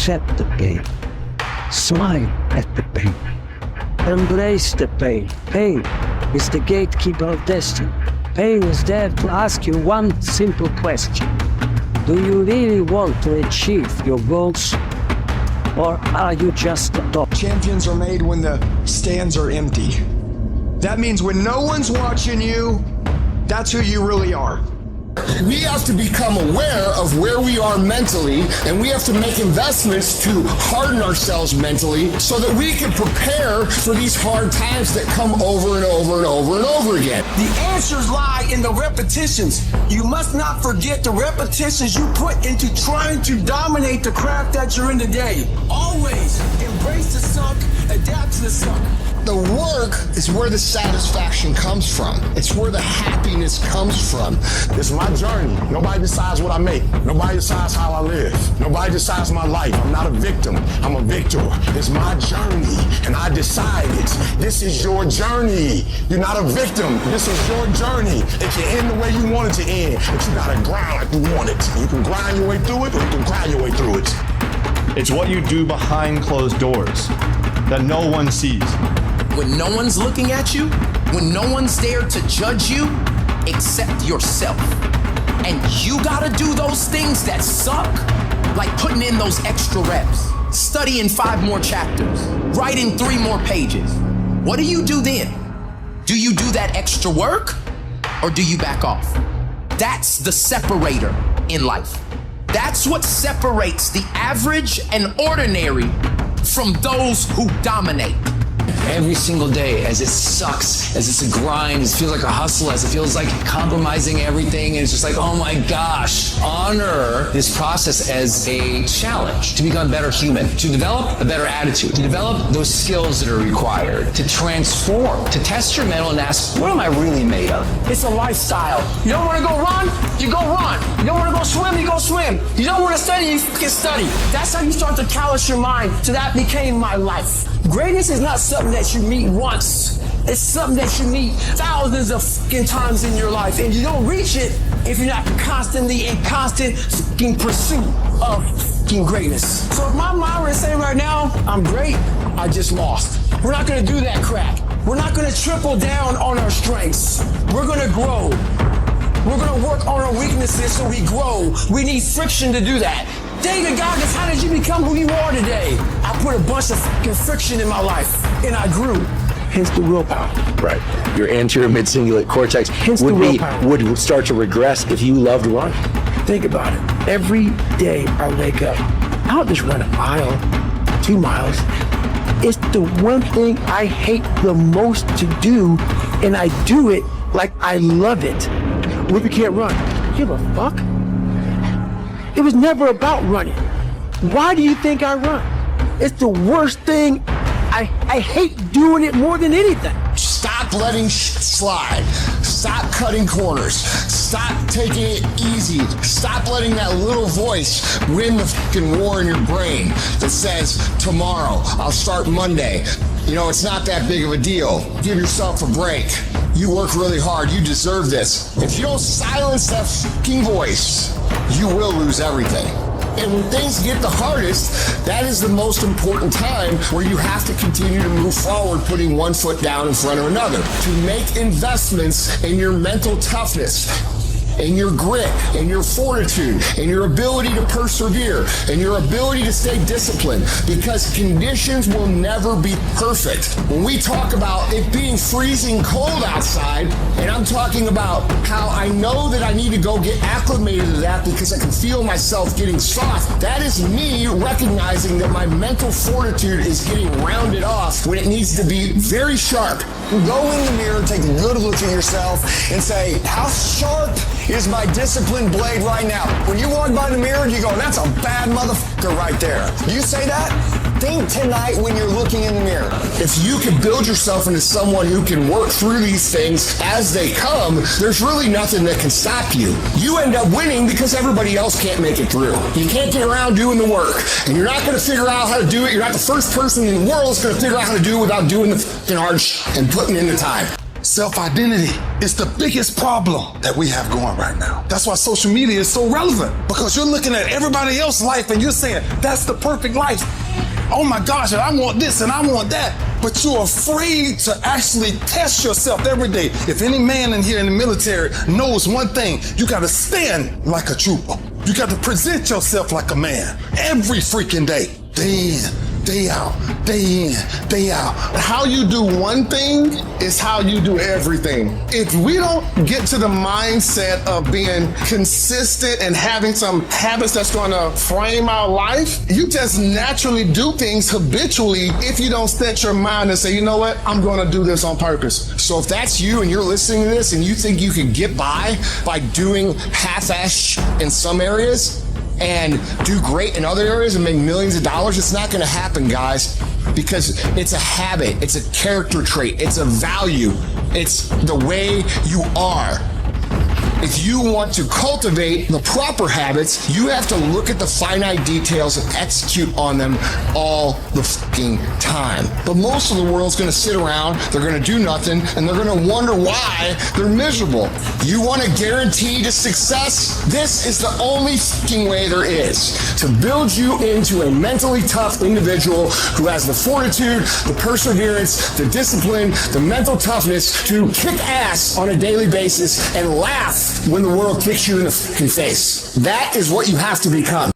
accept the pain. Smile at the pain. Embrace the pain. Pain is the gatekeeper of destiny. Pain is there to ask you one simple question. Do you really want to achieve your goals? Or are you just a dog? Champions are made when the stands are empty. That means when no one's watching you, that's who you really are. We have to become aware of where we are mentally, and we have to make investments to harden ourselves mentally so that we can prepare for these hard times that come over and over and over and over again. The answers lie in the repetitions. You must not forget the repetitions you put into trying to dominate the craft that you're in today. Always embrace the suck, adapt to the suck. The work is where the satisfaction comes from. It's where the happiness comes from. It's my journey. Nobody decides what I make. Nobody decides how I live. Nobody decides my life. I'm not a victim. I'm a victor. It's my journey, and I decide it. This is your journey. You're not a victim. This is your journey. It can end the way you want it to end, but you gotta grind like you want it. You can grind your way through it, or you can cry your way through it. It's what you do behind closed doors that no one sees. When no one's looking at you, when no one's there to judge you, except yourself. And you gotta do those things that suck, like putting in those extra reps, studying 5 more chapters, writing 3 more pages. What do you do then? Do you do that extra work, or do you back off? That's the separator in life. That's what separates the average and ordinary from those who dominate. Every single day, as it sucks, as it's a grind, as it feels like a hustle, as it feels like compromising everything, and it's just like, oh my gosh, honor this process as a challenge to become a better human, to develop a better attitude, to develop those skills that are required, to transform, to test your mental and ask, what am I really made of? It's a lifestyle. You don't want to go run, you go run. You don't want to go swim, you go swim. You don't want to study, you fucking study. That's how you start to callous your mind. So that became my life. Greatness is not something that you meet once. It's something that you meet thousands of fucking times in your life, and you don't reach it if you're not constantly in constant fucking pursuit of fucking greatness. So if my mama is saying right now, I'm great, I just lost. We're not gonna do that crap. We're not gonna triple down on our strengths. We're gonna grow. We're gonna work on our weaknesses so we grow. We need friction to do that. David Goggins, how did you become who you are today? I put a bunch of fucking friction in my life, and I grew. Hence the willpower. Right. Your anterior mid-cingulate cortex would start to regress if you loved running. Think about it. Every day I wake up, I'll just run a mile, 2 miles. It's the one thing I hate the most to do, and I do it like I love it. What if you can't run? Give a fuck? It was never about running. Why do you think I run? It's the worst thing. I hate doing it more than anything. Stop letting shit slide. Stop cutting corners. Stop taking it easy. Stop letting that little voice win the fucking war in your brain that says, tomorrow, I'll start Monday. You know, it's not that big of a deal. Give yourself a break. You work really hard. You deserve this. If you don't silence that fucking voice, you will lose everything. And when things get the hardest, that is the most important time where you have to continue to move forward, putting one foot down in front of another. To make investments in your mental toughness, in your grit, in your fortitude, in your ability to persevere, in your ability to stay disciplined, because conditions will never be perfect. When we talk about it being freezing cold outside, and I'm talking about how I know that I need to go get acclimated to that because I can feel myself getting soft, that is me recognizing that my mental fortitude is getting rounded off when it needs to be very sharp. Go in the mirror, take a good look at yourself, and say, how sharp is my disciplined blade right now? When you walk by the mirror, you go, that's a bad motherfucker right there. You say that? Think tonight when you're looking in the mirror. If you can build yourself into someone who can work through these things as they come, there's really nothing that can stop you. You end up winning because everybody else can't make it through. You can't get around doing the work, and you're not going to figure out how to do it. You're not the first person in the world that's going to figure out how to do it without doing the fucking hard shit and putting in the time. self-identity. It's the biggest problem that we have going right now. That's why social media is so relevant, because you're looking at everybody else's life and you're saying, that's the perfect life. Oh my gosh, and I want this and I want that. But you're afraid to actually test yourself every day. If any man in here in the military knows one thing, you gotta stand like a trooper. You got to present yourself like a man every freaking day. Day in, day out, day in, day out. How you do one thing is how you do everything. If we don't get to the mindset of being consistent and having some habits that's going to frame our life, you just naturally do things habitually if you don't set your mind and say, you know what, I'm going to do this on purpose. So if that's you and you're listening to this and you think you can get by doing half-ass in some areas and do great in other areas and make millions of dollars, it's not going to happen, guys, because it's a habit, it's a character trait, it's a value, it's the way you are. If you want to cultivate the proper habits, you have to look at the finite details and execute on them all the fucking time. But most of the world's gonna sit around, they're gonna do nothing, and they're gonna wonder why they're miserable. You want a guarantee to success? This is the only fucking way there is to build you into a mentally tough individual who has the fortitude, the perseverance, the discipline, the mental toughness to kick ass on a daily basis and laugh when the world kicks you in the fucking face. That is what you have to become.